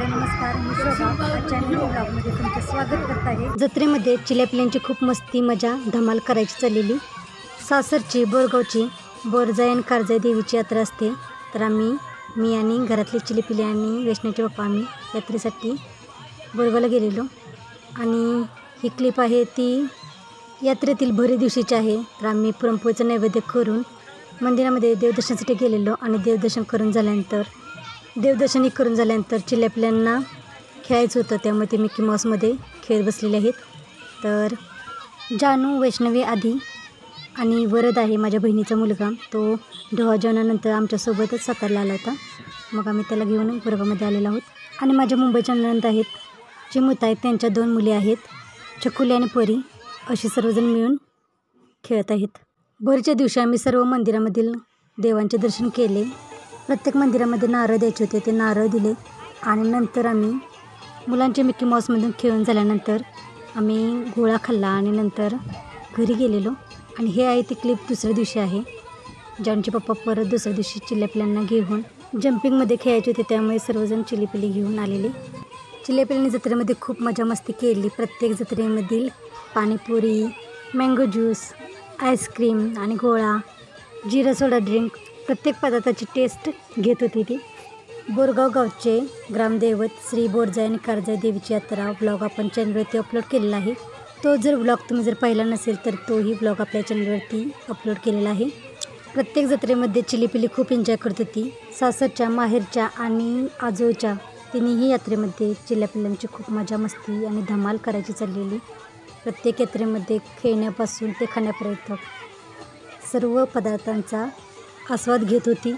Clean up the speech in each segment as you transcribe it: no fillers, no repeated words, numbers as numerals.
नमस्कार, मी शोभा चॅनल ब्लॉगमध्ये तुमचं स्वागत करत आहे। जत्रेमध्ये चिल्यापिल्यांची खूप मस्ती मजा धमाल करायची चाललेली। सासरची बोरगावची बोरजायन कारजाई देवीची यात्रा असते, तर मी आणि घरातले चिलीपिली आणि वैष्णवचे पप्पा आम्ही यात्रेसाठी बोरगावला गेलेलो। आणि ही क्लिप आहे ती यात्रेतील भरी दिवशीची आहे। तर आम्ही पुरणपोळीचं नैवेद्य करून मंदिरामध्ये देवदर्शनासाठी गेलेलो आणि देवदर्शन करून झाल्यानंतर चिल्यापिल्यांना खेळायचं होतं, त्यामुळे ते मिकी माऊसमध्ये खेळत बसलेले आहेत। तर जानू, वैष्णवी, आदी आणि वरद आहे माझ्या बहिणीचा मुलगा, तो ढोवा जेवणानंतर आमच्यासोबतच सातारला आला होता। मग आम्ही त्याला घेऊन बोरगावमध्ये आलेलो आहोत। आणि माझ्या मुंबईच्या नणंद आहेत, चिमुत आहेत, त्यांच्या 2 मुली आहेत, चकुली आणि परी, अशी सर्वजण मिळून खेळत आहेत। भरीच्या दिवशी आम्ही सर्व मंदिरामधील देवांचे दर्शन केले। प्रत्येक मंदिरामध्ये नारळ द्यायचे होते, ते नारळ दिले आणि नंतर आम्ही मुलांच्या मिकी माऊसमधून खेळून झाल्यानंतर आम्ही गोळा खाल्ला आणि नंतर घरी गेलेलो। आणि हे आहे ती क्लिप दुसऱ्या दिवशी आहे। जानूचे पप्पा परत दुसऱ्या दिवशी चिल्यापिल्यांना घेऊन जम्पिंगमध्ये खेळायचे होते, त्यामुळे सर्वजण चिलीपिली घेऊन आलेले। चिल्यापिल्यांनी जत्रेमध्ये खूप मजा मस्ती केली। प्रत्येक जत्रेमधील पाणीपुरी, मँगो ज्यूस, आईस्क्रीम आणि गोळा, जिरा सोडा ड्रिंक, प्रत्येक पदार्थाची टेस्ट घेत होती ती। बोरगाव गावचे ग्रामदैवत श्री बोरजायन कारजाई देवीची यात्रा व्लॉग आपण चॅनलवरती अपलोड केलेला आहे। तो जर व्लॉग तुम्ही जर पाहिला नसेल तर तोही व्लॉग आपल्या चॅनलवरती अपलोड केलेला आहे। प्रत्येक जत्रेमध्ये चिलीपिली खूप एन्जॉय करत होती। सासरच्या, माहेरच्या आणि आजोळच्या तिन्ही यात्रेमध्ये चिल्यापिल्यांची खूप मजा मस्ती आणि धमाल करायची चाललेली। प्रत्येक यात्रेमध्ये खेळण्यापासून ते खाण्यापर्यंत सर्व पदार्थांचा आस्वाद घेत होती।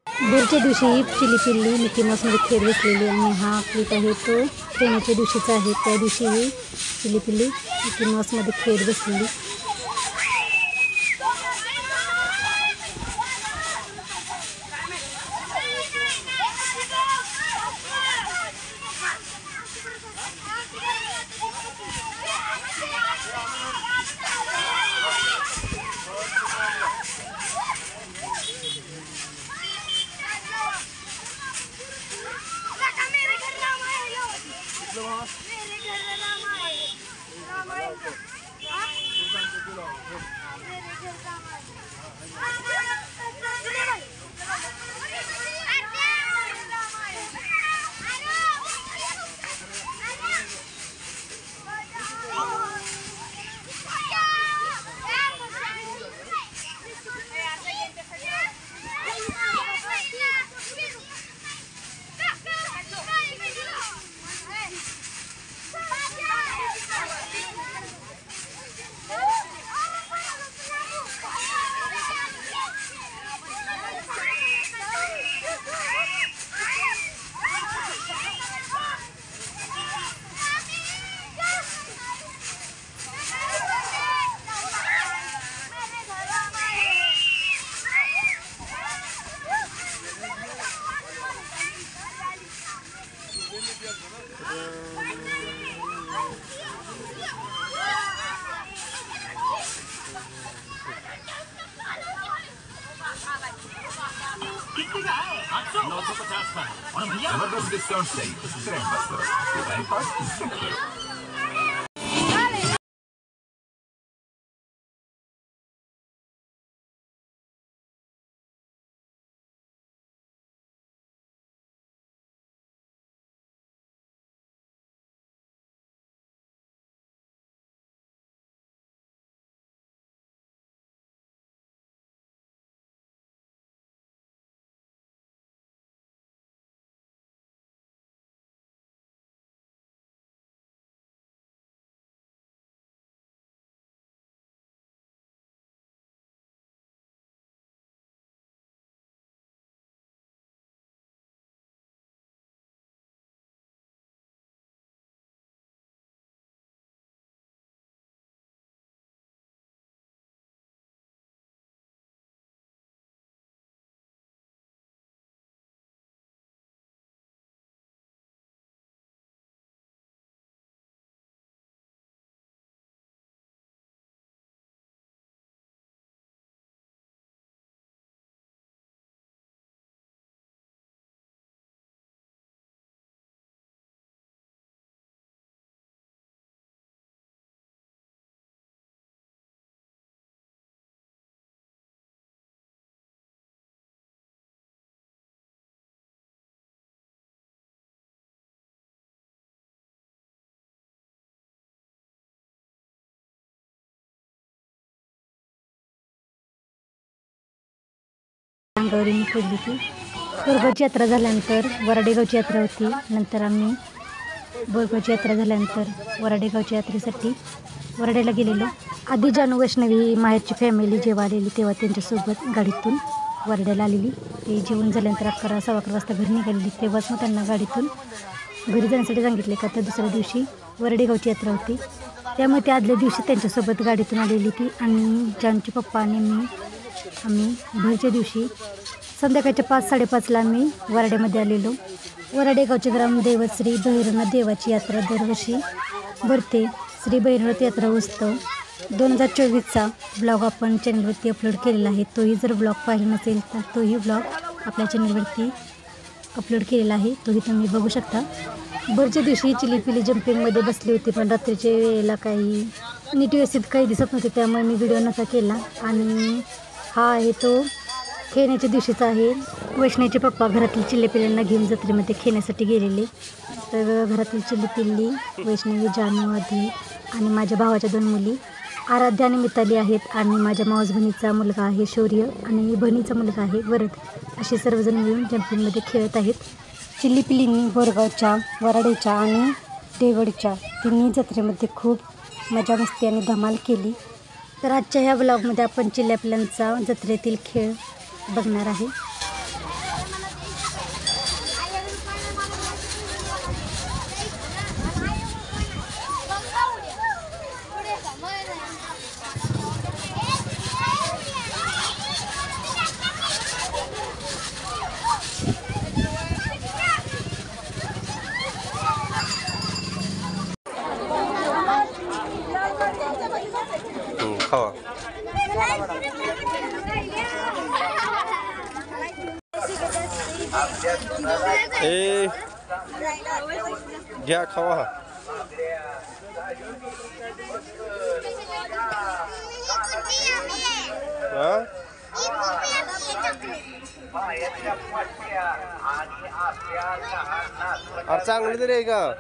बोरच्या दिवशी चिलीपिल्ली मिकी माऊसमध्ये खेळत बसलेली आणि हा क्लिप आहे तो खेळण्याच्या दिवशीचा आहे। त्या दिवशीही चिलीपिल्ली मिकी माऊसमध्ये खेळत बसलेली। जबरदस्त डिस्काउंट सही ट्रेंड बस करो। अंगावर पडली ती. बोरगावची यात्रा झाल्यानंतर वराडेगावची यात्रा होती. नंतर आम्ही बोरगावची यात्रा झाल्यानंतर वराडेगावच्या यात्रेसाठी वराडेला गेलेलो. आधी जानू वैष्णवी माहेरची फॅमिली जेव्हा आलेली तेव्हा त्यांच्यासोबत गाडीतून वराडेला आलेली. ते जेवण झाल्यानंतर 11 सव्वा 11 वाजता घरी निघालेली. तेव्हाच मग त्यांना गाडीतून घरी जाण्यासाठी सांगितले का तर दुसऱ्या दिवशी वराडेगावची यात्रा होती. त्यामुळे त्या आदल्या दिवशी त्यांच्यासोबत गाडीतून आलेली ती. आणि जानूचे पप्पा आणि आम्ही भरच्या दिवशी संध्याकाळच्या 5-5:30ला आम्ही वराडेमध्ये आलेलो. वराडेगावचे ग्रामदैवत श्री भैरवनाथ देवाची यात्रा दरवर्षी भरते. श्री भैरवनाथ यात्रा उत्सव 2024चा ब्लॉग आपण चॅनलवरती अपलोड केलेला आहे. तोही जर ब्लॉग पाहिला नसेल तर तोही ब्लॉग आपल्या चॅनलवरती अपलोड केलेला आहे. तोही तुम्ही बघू शकता. भरच्या दिवशी चिलीपिली जम्पिंगमध्ये बसली होती, पण रात्रीच्या वेळेला काही नीट व्यवस्थित काही दिसत नव्हते, त्यामुळे मी व्हिडिओ नव्हता केला. आणि हा आहे तो खेळण्याच्या दिवशीचा आहे. वैष्णवीचे पप्पा घरातील चिल्लेपिल्ल्यांना घेऊन जत्रेमध्ये खेळण्यासाठी गेलेले. तर घरातील चिल्लीपिल्ली वैष्णवी, जानू, आधी आणि माझ्या भावाच्या 2 मुली आराध्या आणि मिताली आहेत. आणि माझ्या मावस बहिणीचा मुलगा आहे शौर्य आणि बहिणीचा मुलगा आहे वरद. असे सर्वजण मिळून जम्पिंगमध्ये खेळत आहेत. चिल्लीपिल्लींनी बोरगावच्या, वराडेच्या आणि देवडच्या तिन्ही जत्रेमध्ये खूप मजा मस्ती आणि धमाल केली. तर आजच्या ह्या ब्लॉगमध्ये आपण चिल्ल्यापिल्ल्यांचा जत्रेतील खेळ बघणार आहे. ए घ्या खावा. अरे चांगलं तरी आहे का?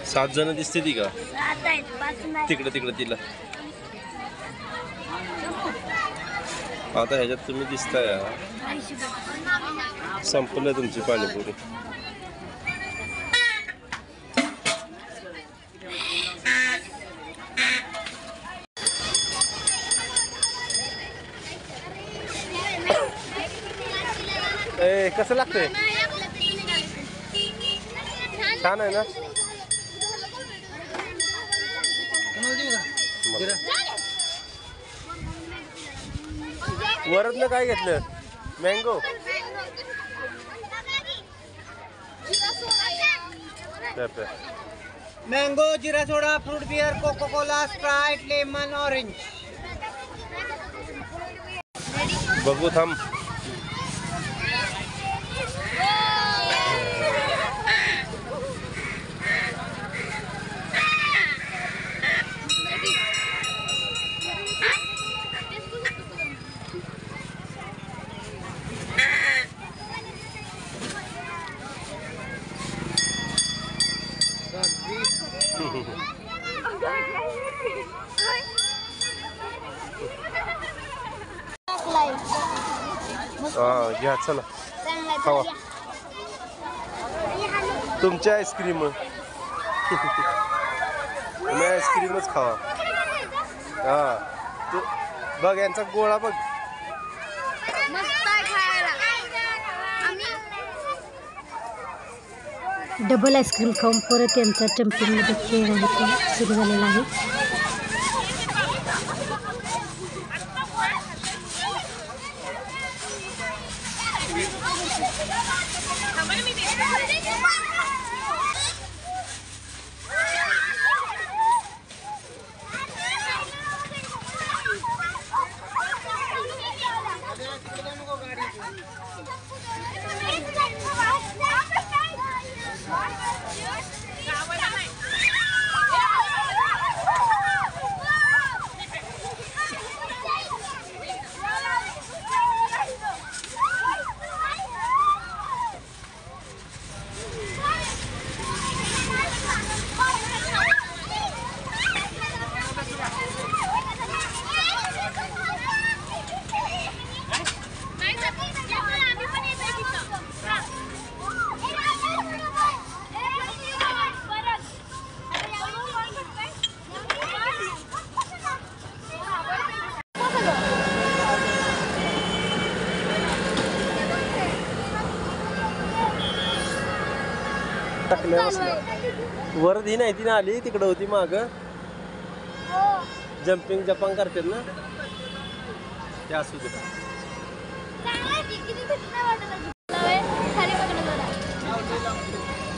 सात जण दिसते ती का? तिकडे तिला आता ह्याच्यात तुम्ही दिसताय. संपलं तुमची पाणीपुरी. ए कसं लागतंय? छान आहे ना? वरदनं काय घेतलं? Mango. Mango, jeera soda, fruit beer, coco cola, Sprite, lemon, orange. बघू थांब. घ्या चला खावा तुमची आईस्क्रीम. तुम्ही आईस्क्रीमच खावा. हा तू बघ यांचा गोळा बघ. डबल आईस्क्रीम खाऊन परत यांचा जम्पिंगमध्ये खेळ आहे तो सुरू झालेला आहे. टाकल्या बसल्या वर धी नाही ती ना आली तिकडं होती माग जम्पिंग जपांग करतात ना ते असू दे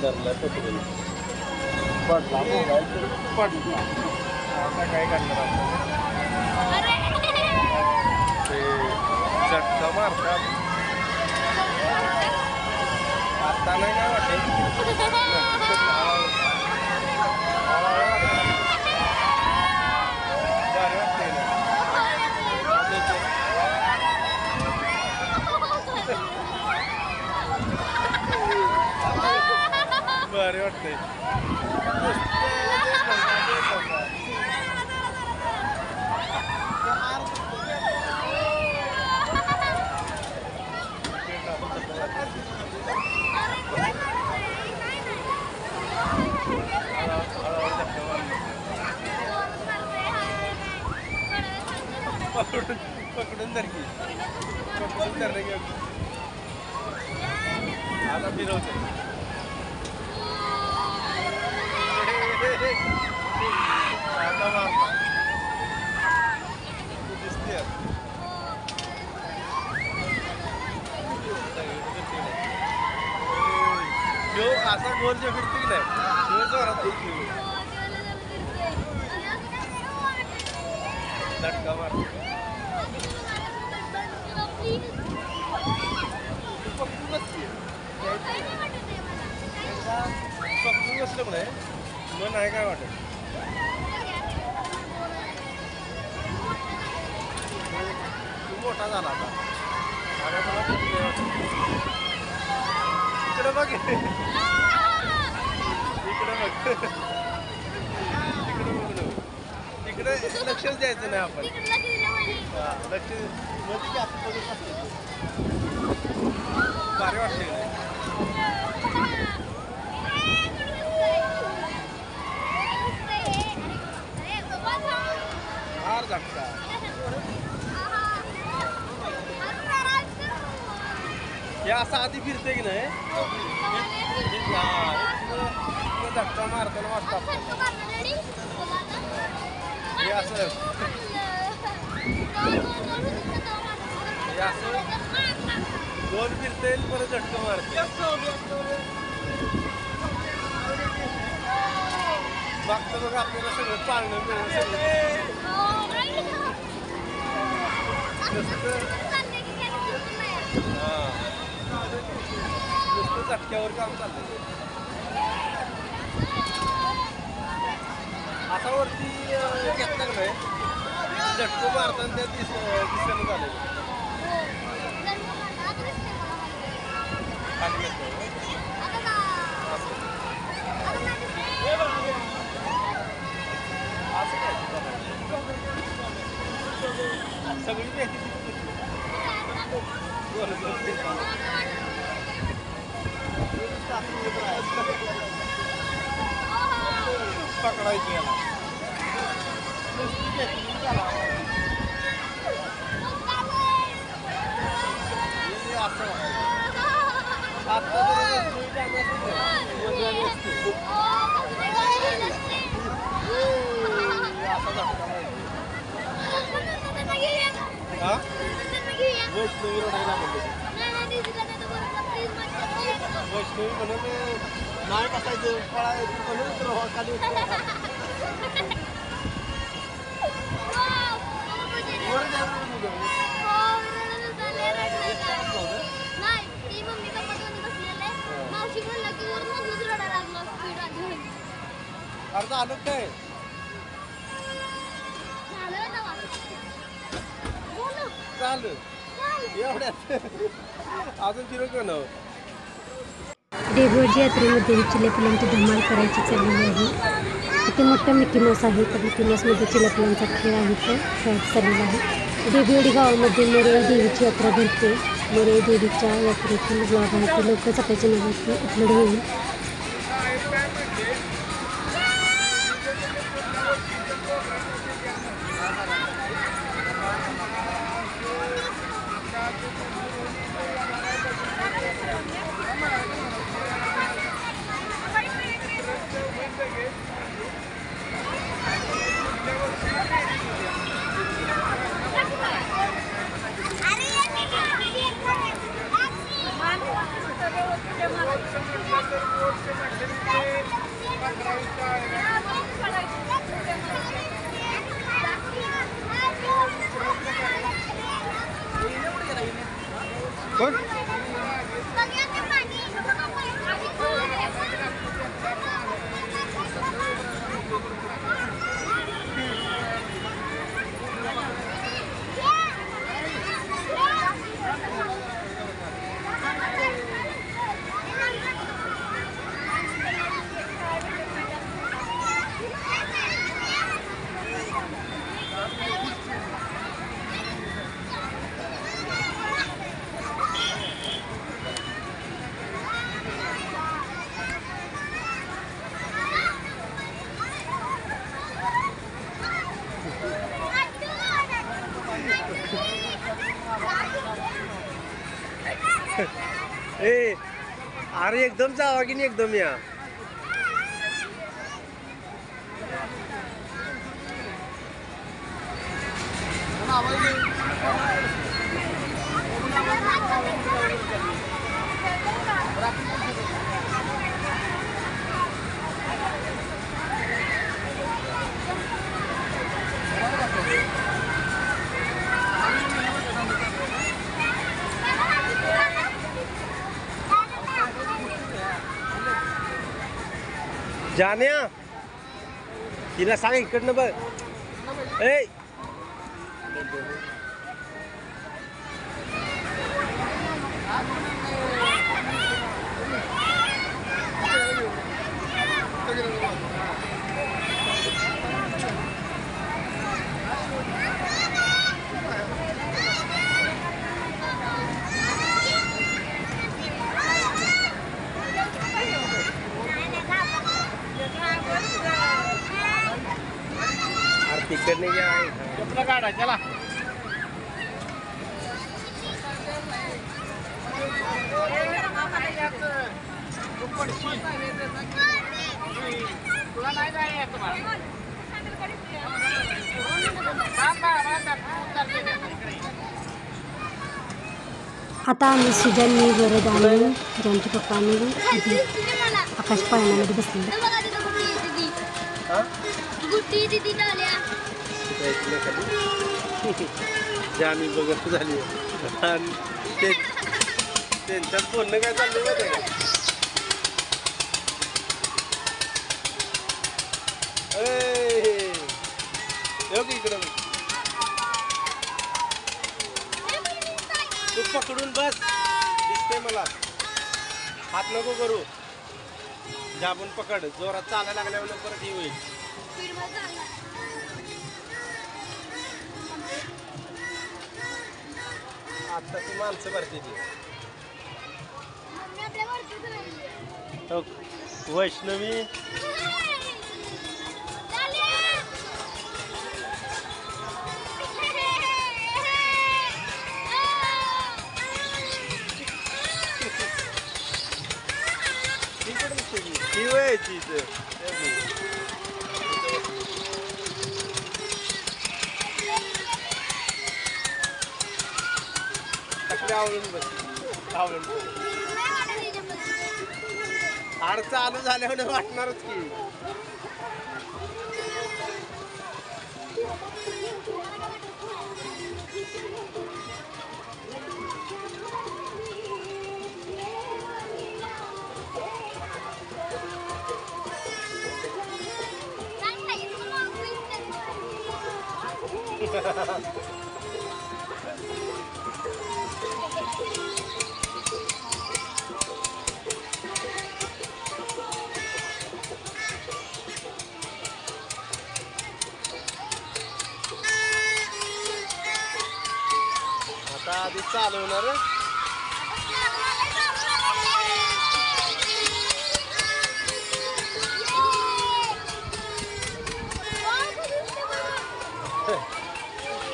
धरला फोटो पडला पडला आता काय करणार ते झटका मारतात आता नाही काय वाटत भारी वाटतंय पकडून धर की पकडून धरणे घेऊ आता फिरवते आता मारता दिसते असा गोल जे फिरते की नाही जोरात झटका मारतो पकडून बसलं पण आहे मग नाही काय वाटत तू मोठा झाला आता इकडे बघ इकडे बघ इकडे लक्षच द्यायचं नाही आपण लक्ष मध्ये जास्त बघत असते भारी वाटते फार झटका हे असं आधी फिरते की नाही धक्का मारताना वाटतं हे असं दोन फिरते परत झटका मारते बघता बघ आपल्याला सगळं पाळणं मिळेल नुसतं झटक्यावर काम चाललंय आता वरती घेतलं का नाही झटकं मारताना त्या दिसणं झालं खाली घेतलं असं काय सगळी माहिती पकडायची याला असं वैष्णवी रडायला वैष्णवी म्हणून नाही कसायचं पळायचं म्हणून खाली अर्धा आलो काय चालू एवढ्यात अजून फिरव ना देवळजी यात्रेमध्ये ही चिल्यापिलांची धमाल करायची चाललेली आहे. इथे मोठा मिकी माऊस आहे तर मिकी माऊसमध्ये चिल्यापिलांचा खेळ आहे तो खेळायचा चाललेला आहे. देवळी गावामध्ये मरे देवीची यात्रा भरते. मरे देवीच्या यात्रेतील ब्लॉग आहे ते लवकर सकाळच्या नव्यात अपलोड होईल. अरे एकदम जावा की नाही एकदम या. जाण्या तिला सांग इकडनं बघ. ए तिकडने घ्या काढा चला. आता आम्ही सुजाननी वरद आणि ज्यांचे पप्पा आणि आधी आकाश पाळण्यामध्ये बसलेले. जाणी बघत झाली आणि त्यांच्यात बोलणं काय चाललं माहिती आहे का? इकडं तू पकडून बस दिसते मला. हात नको करू. जाबून पकड. जोरात चालायला लागल्यावर परत ही होईल. आता ती माणसं भरते ती. वैष्णवी ही व्हायची आवडून बस. आवडून आड चालू झाल्यावर वाटणारच की. आता आधी चालवणार.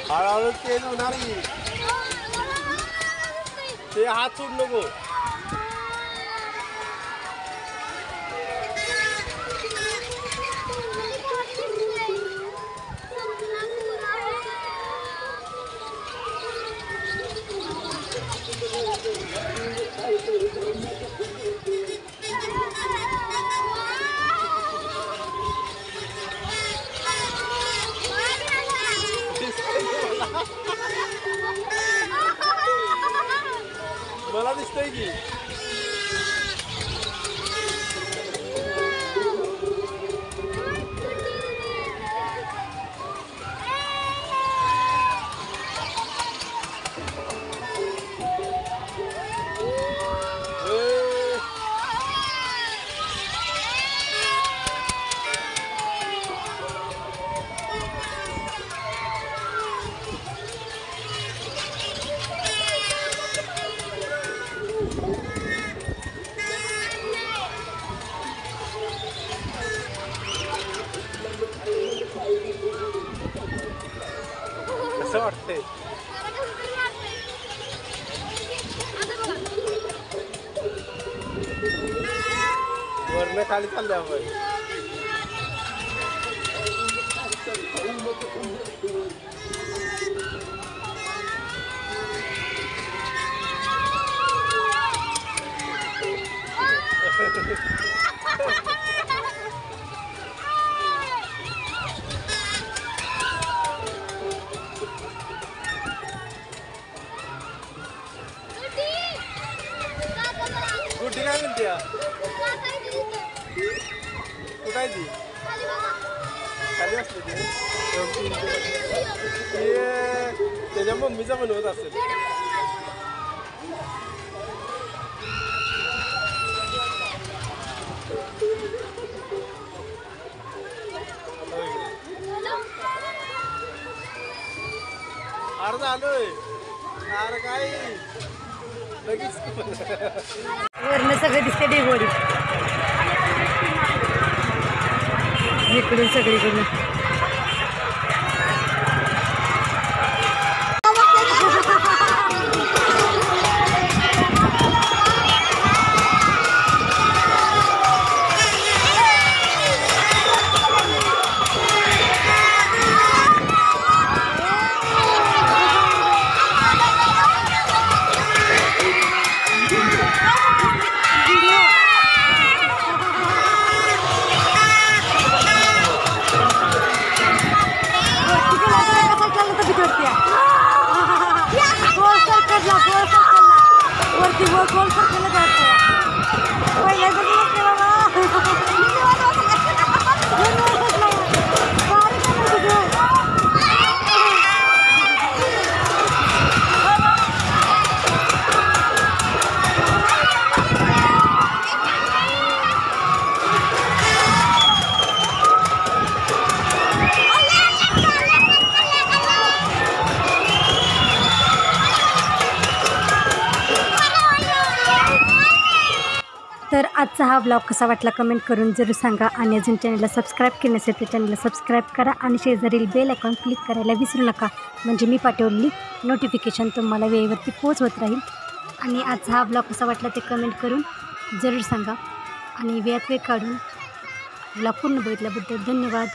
हळूहळू तेल होणार की ते हात सोड नको. मला दिसतंय की कसं वाटतंय. वरनं खाली चालले आपण. गुड्डी काय म्हणते कुठं आहे ती खाली असते ती त्याच्या मम्मीचा बनवत असेल. अरे आलोय अरे काय लगेच वरनं सगळं दिसते डेगोडी इकडून सगळीकडून. वरती गोल गोल सरकलं जातं पहिल्या तर आजचा हा ब्लॉग कसा वाटला कमेंट करून जरूर सांगा. आणि अजून चॅनलला सबस्क्राईब केलं नसेल तर चॅनलला सबस्क्राईब करा आणि शेजारील बेल आयकॉन क्लिक करायला विसरू नका. म्हणजे मी पाठवलेली नोटिफिकेशन तुम्हाला वेळेवरती पोहोचवत राहील. आणि आजचा हा ब्लॉग कसा वाटला ते कमेंट करून जरूर सांगा. आणि वेळात वेळ काढून ब्लॉग पूर्ण बघितल्याबद्दल धन्यवाद.